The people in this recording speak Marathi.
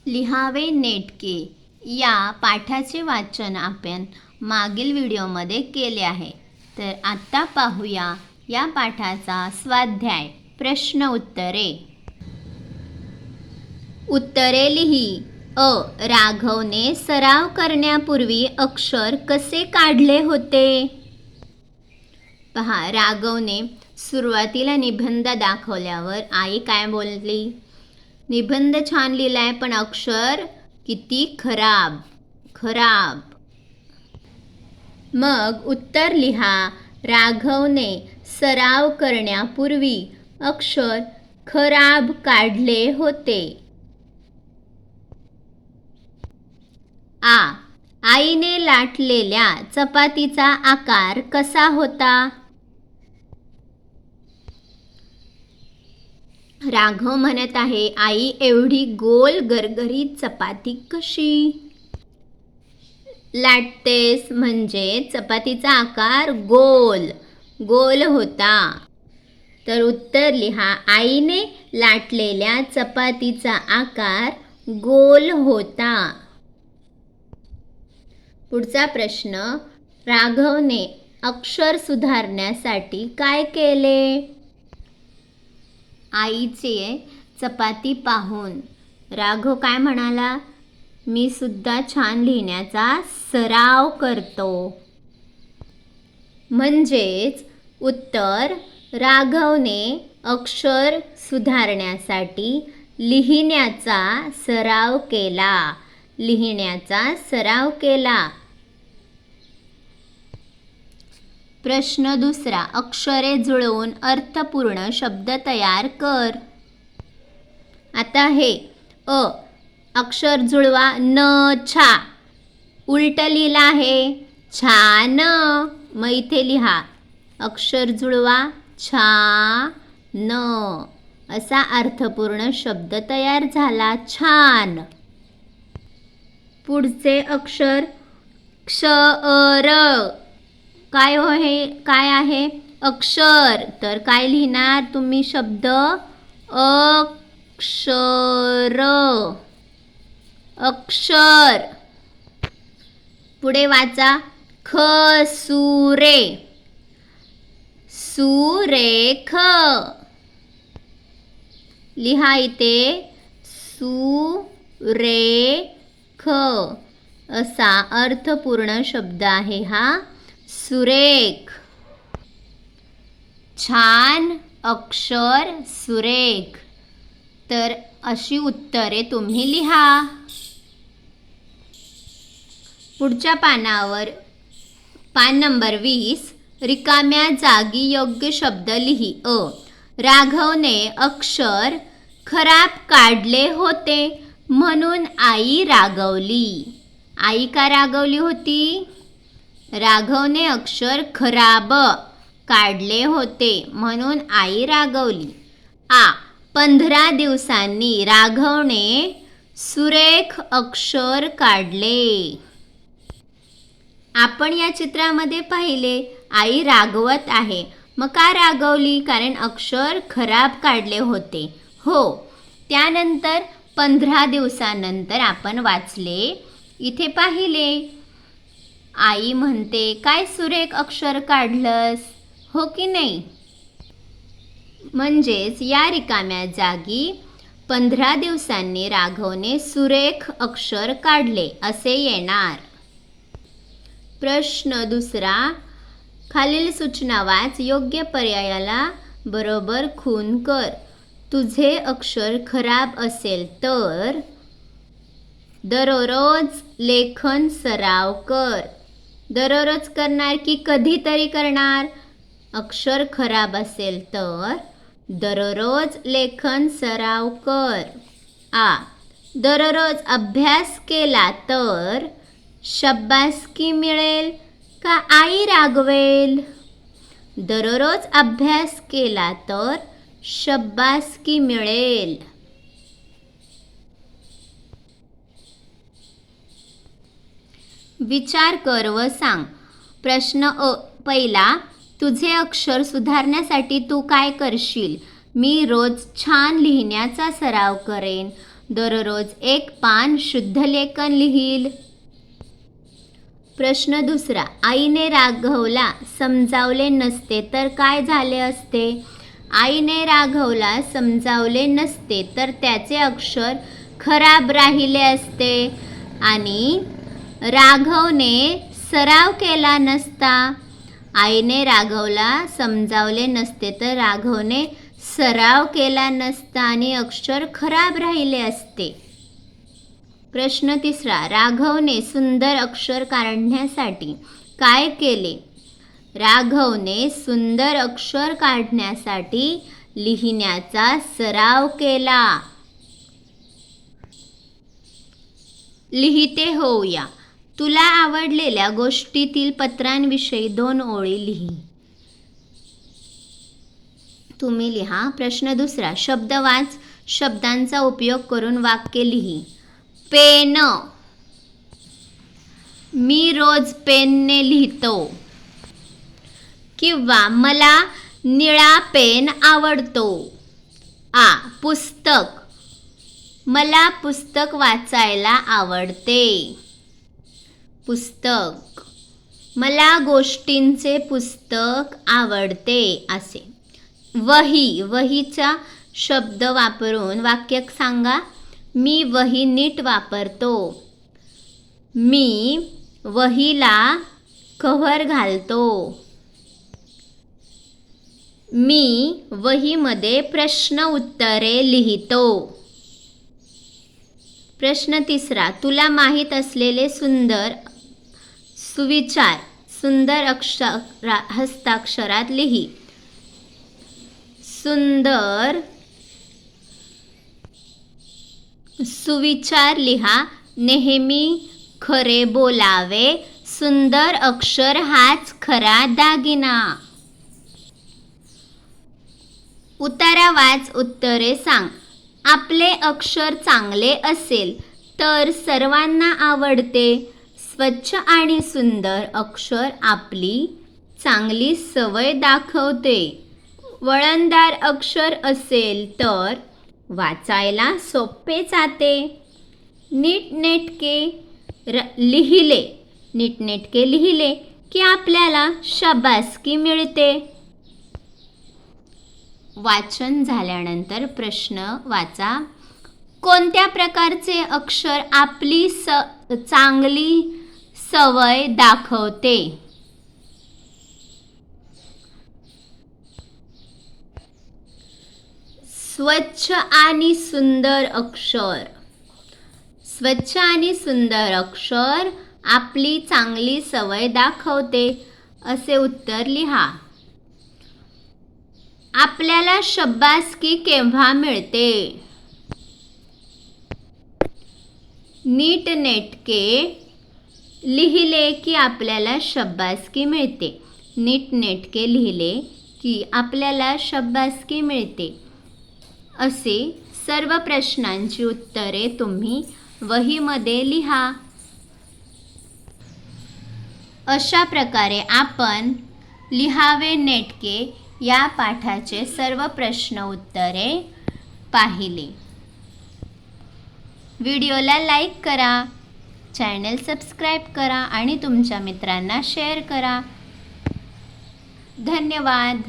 लिहावे नेटके या पाठाचे वाचन आपण मागील व्हिडिओमध्ये केले आहे. तर आत्ता पाहूया या पाठाचा स्वाध्याय प्रश्न उत्तरे. उत्तरे लिही. अ. राघवने सराव करण्यापूर्वी अक्षर कसे काढले होते? पहा, राघवने सुरुवातीला निबंध दाखवल्यावर आई काय बोलली? निबंध छान लिहिलाय पण अक्षर किती खराब. मग उत्तर लिहा. राघवने सराव करण्यापूर्वी अक्षर खराब काढले होते. आ. आईने लाटलेल्या चपातीचा आकार कसा होता? राघव म्हणत आहे, आई एवढी गोल गरगरीत चपाती कशी लाटतेस? म्हणजे चपातीचा आकार गोल होता. तर उत्तर लिहा. आईने लाटलेल्या चपातीचा आकार गोल होता. पुढचा प्रश्न. राघवने अक्षर सुधारण्यासाठी काय केले? आईचे चपाती पाहून राघव काय म्हणाला? मी सुद्धा छान लिहिण्याचा सराव करतो. म्हणजेच उत्तर, राघवने अक्षर सुधारण्यासाठी लिहिण्याचा सराव केला. प्रश्न दुसरा. अक्षरे जुळवून अर्थपूर्ण शब्द तयार कर. आता हे अ. अक्षर जुळवा. न छा उलट लिहिलं आहे. छान. मग इथे लिहा अक्षर जुळवा. छान. असा अर्थपूर्ण शब्द तयार झाला. छान. पुढचे अक्षर क्ष-र काय आहे? अक्षर. तर काय लिहिणार तुम्ही शब्द? अक्षर. पुढे वाचा. खसुरे सुरेख. लिहा इथे सुरेख असा अर्थपूर्ण शब्द आहे हा. सुरेख. छान, अक्षर, सुरेख. तर अशी उत्तरे तुम्ही लिहा. पुढच्या पानावर पान नंबर 20. रिकाम्या जागी योग्य शब्द लिही. अ. राघवने अक्षर खराब काढले होते म्हणून आई रागवली. आई का रागवली होती? राघवने अक्षर खराब काढले होते म्हणून आई रागवली. आ. 15 दिवसांनी राघवने सुरेख अक्षर काढले. आपण या चित्रामध्ये पाहिले आई रागवत आहे. मग का रागवली? कारण अक्षर खराब काढले होते. हो. त्यानंतर 15 दिवसानंतर आपण वाचले, इथे पाहिले आई म्हणते, काय सुरेख अक्षर काढलंस, हो की नाही? म्हणजेच या रिकाम्या जागी 15 दिवसांनी राघवने सुरेख अक्षर काढले असे येणार. प्रश्न दुसरा. खालील सूचना वाच. योग्य पर्यायाला बरोबर खून कर. तुझे अक्षर खराब असेल तर दररोज लेखन सराव कर. दररोज करणार की कधीतरी करणार? अक्षर खराब असेल तर दररोज लेखन सराव कर. आ. दररोज अभ्यास केला तर शाबासकी मिळेल का आई रागवेल? दररोज अभ्यास केला तर शाबासकी मिळेल. विचार कर व सांग. प्रश्न अ. पहिला. तुझे अक्षर सुधारण्यासाठी तू काय करशील? मी रोज छान लिहिण्याचा सराव करेन. दररोज 1 पान शुद्ध लेखन लिहील. प्रश्न दुसरा, आईने राघवला समजावले नसते तर काय झाले असते? आईने राघवला समजावले नसते तर त्याचे अक्षर खराब राहिले असते आणि राघवने सराव केला नसता. आईने राघवला समजावले नसते तर राघवने सराव केला नसता आणि अक्षर खराब राहिले असते. प्रश्न तिसरा, राघवने सुंदर अक्षर काढण्यासाठी काय केले? राघवने सुंदर अक्षर काढण्यासाठी लिहिण्याचा सराव केला. लिहिते होऊया. तुला आवडलेल्या गोष्टीतील पत्रांविषयी 2 ओळी लिही. तुम्ही लिहा. प्रश्न दुसरा, शब्द वाच. शब्दांचा उपयोग करून वाक्य लिही. पेन. मी रोज पेनने लिहितो. किंवा मला निळा पेन आवडतो. पुस्तक. मला पुस्तक वाचायला आवडते. पुस्तक. मला गोष्टींचे पुस्तक आवडते. असे. वही. वहीचा शब्द वापरून वाक्य सांगा. मी वही नीट वापरतो. मी वहीला कव्हर घालतो. मी वहीमध्ये प्रश्न उत्तरे लिहितो. प्रश्न तिसरा, तुला माहीत असलेले सुंदर सुविचार सुंदर हस्ताक्षरात लिही. सुंदर सुविचार लिहा. नेहमी खरे बोलावे. सुंदर अक्षर हाच खरा दागिना. उतारा वाच. उत्तरे सांग. आपले अक्षर चांगले असेल तर सर्वांना आवडते. स्वच्छ आणि सुंदर अक्षर आपली चांगली सवय दाखवते. वळणदार अक्षर असेल तर वाचायला सोपे जाते. नीटनेटके लिहिले की आपल्याला शाबासकी मिळते. वाचन झाल्यानंतर प्रश्न वाचा. कोणत्या प्रकारचे अक्षर आपली चांगली सवय दाखवते? स्वच्छ आणि सुंदर अक्षर. स्वच्छ आणि सुंदर अक्षर आपली चांगली सवय दाखवते. असे उत्तर लिहा. आपल्याला शाबासकी केव्हा मिळते? नीटनेटके लिहिले की आपल्याला शाबासकी मिळते. नीटनेटके लिहिले की आपल्याला शाबासकी मिळते. असे सर्व प्रश्नांची उत्तरे तुम्ही वहीमध्ये लिहा. अशा प्रकारे आपण लिहावे नेटके या पाठाचे सर्व प्रश्न उत्तरे पाहिले. व्हिडिओला लाईक करा, चॅनल सबस्क्राईब करा आणि तुमच्या मित्रांना शेअर करा. धन्यवाद.